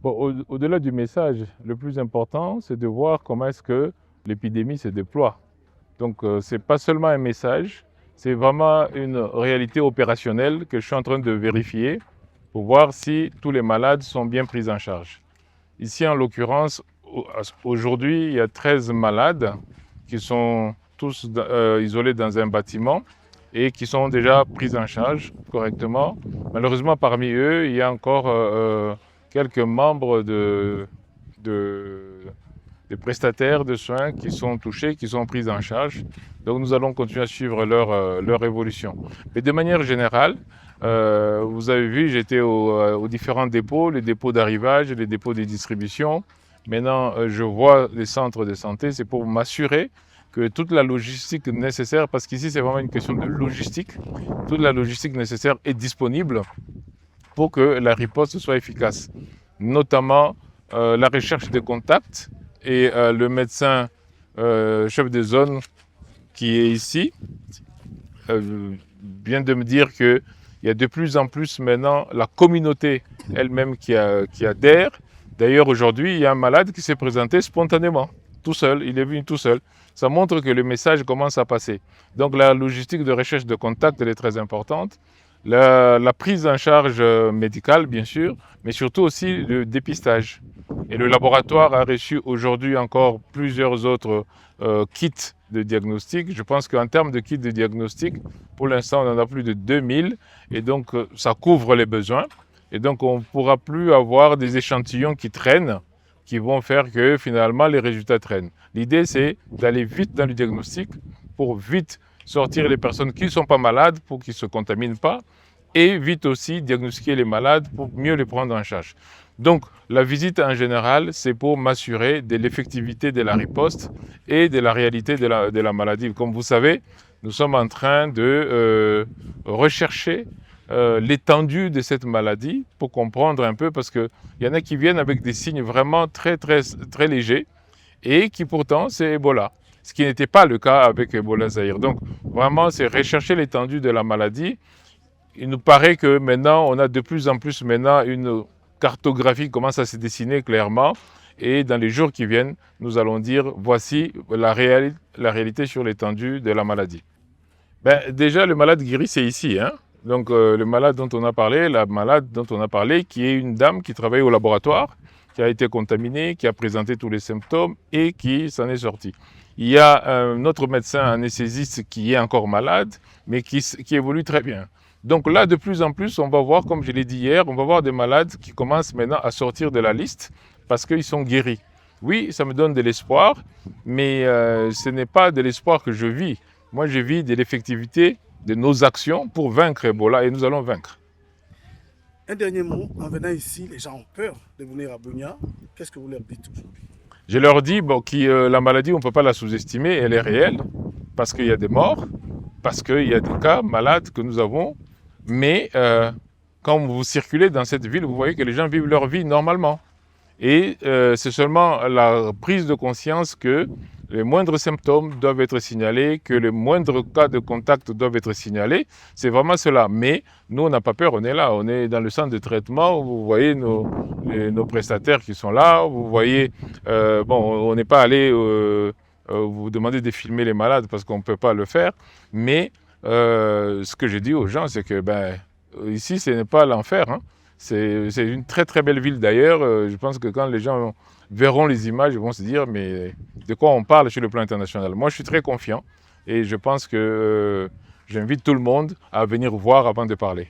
Bon, au-delà du message, le plus important, c'est de voir comment est-ce que l'épidémie se déploie. Donc, ce n'est pas seulement un message, c'est vraiment une réalité opérationnelle que je suis en train de vérifier pour voir si tous les malades sont bien pris en charge. Ici, en l'occurrence, aujourd'hui, il y a 13 malades qui sont tous isolés dans un bâtiment et qui sont déjà pris en charge correctement. Malheureusement, parmi eux, il y a encore quelques membres des prestataires de soins qui sont touchés, qui sont pris en charge. Donc nous allons continuer à suivre leur évolution. Mais de manière générale, vous avez vu, j'étais aux différents dépôts, les dépôts d'arrivage, les dépôts de distribution. Maintenant, je vois les centres de santé, c'est pour m'assurer que toute la logistique nécessaire, parce qu'ici c'est vraiment une question de logistique, toute la logistique nécessaire est disponible pour que la riposte soit efficace. Notamment la recherche des contacts et le médecin chef de zone qui est ici vient de me dire qu'il y a de plus en plus maintenant la communauté elle-même qui adhère. D'ailleurs, aujourd'hui, il y a un malade qui s'est présenté spontanément, tout seul, il est venu tout seul. Ça montre que le message commence à passer. Donc la logistique de recherche de contact, elle est très importante. La prise en charge médicale, bien sûr, mais surtout aussi le dépistage. Et le laboratoire a reçu aujourd'hui encore plusieurs autres kits de diagnostic. Je pense qu'en termes de kits de diagnostic, pour l'instant, on en a plus de 2000 et donc ça couvre les besoins. Et donc, on ne pourra plus avoir des échantillons qui traînent, qui vont faire que finalement les résultats traînent. L'idée, c'est d'aller vite dans le diagnostic pour vite sortir les personnes qui ne sont pas malades pour qu'ils ne se contaminent pas et vite aussi diagnostiquer les malades pour mieux les prendre en charge. Donc, la visite en général, c'est pour m'assurer de l'effectivité de la riposte et de la réalité de la maladie. Comme vous savez, nous sommes en train de rechercher l'étendue de cette maladie pour comprendre un peu, parce qu'il y en a qui viennent avec des signes vraiment très, très, très légers et qui pourtant c'est Ebola, ce qui n'était pas le cas avec Ebola Zaïre. Donc vraiment, c'est rechercher l'étendue de la maladie. Il nous paraît que maintenant, on a de plus en plus maintenant une cartographie qui commence à se dessiner clairement. Et dans les jours qui viennent, nous allons dire, voici la réalité sur l'étendue de la maladie. Ben, déjà, le malade guéri, c'est ici, hein. Donc le malade dont on a parlé, la malade dont on a parlé, qui est une dame qui travaille au laboratoire, qui a été contaminée, qui a présenté tous les symptômes et qui s'en est sortie. Il y a un autre médecin anesthésiste qui est encore malade, mais qui évolue très bien. Donc là, de plus en plus, on va voir, comme je l'ai dit hier, on va voir des malades qui commencent maintenant à sortir de la liste parce qu'ils sont guéris. Oui, ça me donne de l'espoir, mais ce n'est pas de l'espoir que je vis. Moi, je vis de l'effectivité de nos actions pour vaincre Ebola et nous allons vaincre. Un dernier mot, en venant ici, les gens ont peur de venir à Bunia. Qu'est-ce que vous leur dites aujourd'hui? Je leur dis que la maladie, on ne peut pas la sous-estimer, elle est réelle, parce qu'il y a des morts, parce qu'il y a des cas malades que nous avons, mais quand vous circulez dans cette ville, vous voyez que les gens vivent leur vie normalement. Et c'est seulement la prise de conscience que les moindres symptômes doivent être signalés, que les moindres cas de contact doivent être signalés. C'est vraiment cela. Mais nous, on n'a pas peur, on est là. On est dans le centre de traitement. Vous voyez nos prestataires qui sont là. Vous voyez, on n'est pas allé vous demander de filmer les malades parce qu'on ne peut pas le faire. Mais ce que je dis aux gens, c'est que ici, ce n'est pas l'enfer, hein. C'est une très très belle ville d'ailleurs. Je pense que quand les gens verront les images, ils vont se dire mais de quoi on parle sur le plan international. Moi je suis très confiant et je pense que j'invite tout le monde à venir voir avant de parler.